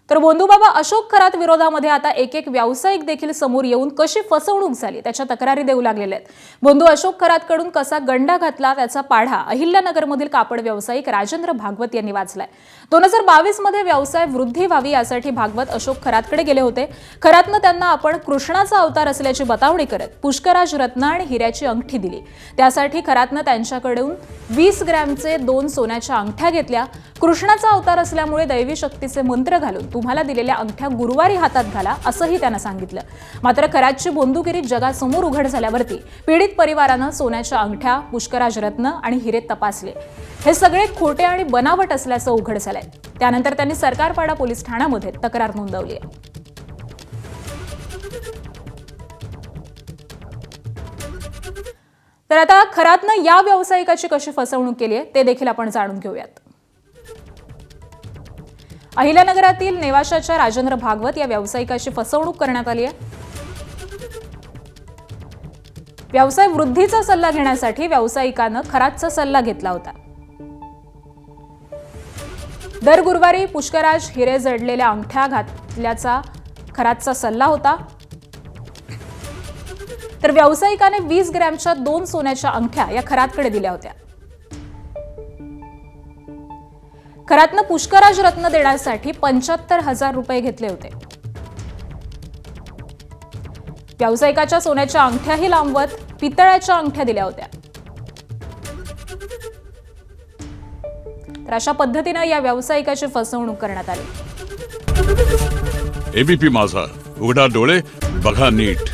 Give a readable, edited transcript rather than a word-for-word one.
तर बंधुबाबा अशोक खरात विरोधामध्ये आता एक व्यावसायिक देखील समोर येऊन कशी फसवणूक झाली त्याच्या तक्रारी देऊ लागलेले आहेत। बंधू अशोक खरातकडून कसा गंडा घातला त्याचा पाढा अहिल्यानगरमधील कापड व्यावसायिक राजेंद्र भागवत यांनी वाचलाय। 2022 मध्ये व्यवसाय वृद्धी व्हावी यासाठी भागवत अशोक खरातकडे गेले होते। खरातनं त्यांना आपण कृष्णाचा अवतार असल्याची बतावणी करत पुष्कराज रत्न आणि हिऱ्याची अंगठी दिली। त्यासाठी खरातनं त्यांच्याकडून 20 ग्रॅमचे 2 सोन्याच्या अंगठ्या घेतल्या। कृष्णाचा अवतार असल्यामुळे दैवी शक्तीचे मंत्र घालून तुम्हाला दिलेल्या अंगठ्या गुरुवारी हातात घाला असंही त्यांना सांगितलं। मात्र खरातची बोंदुगिरी जगासमोर उघड झाल्यावरती पीडित परिवारानं सोन्याच्या अंगठ्या, पुष्कराज रत्न आणि हिरे तपासले। हे सगळे खोटे आणि बनावट असल्याचं उघड झालंय। त्यानंतर त्यांनी सरकारपाडा पोलीस ठाण्यामध्ये तक्रार नोंदवली आहे। तर आता खरातनं या व्यावसायिकाची कशी फसवणूक केली आहे ते देखील आपण जाणून घेऊयात। अहिल्यानगरातील नेवाशाच्या राजेंद्र भागवत या व्यावसायिकाची फसवणूक करण्यात आली आहे। व्यवसाय वृद्धीचा सल्ला घेण्यासाठी व्यावसायिकानं खरातचा सल्ला घेतला होता। दर गुरुवारी पुष्कराज हिरे जडलेल्या अंगठ्या घातल्याचा खरातचा सल्ला होता। तर व्यावसायिकाने 20 ग्रॅमच्या 2 सोन्याच्या अंगठ्या या खरातकडे दिल्या होत्या। खरातनं पुष्कराज रत्न देण्यासाठी 75,000 रुपये घेतले होते। व्यावसायिकाच्या सोन्याच्या अंगठ्याही लांबवत पितळाच्या अंगठ्या दिल्या होत्या। तर अशा पद्धतीने या व्यावसायिकाची फसवणूक करण्यात आली। एबीपी माझा, उघडा डोळे बघा नीट।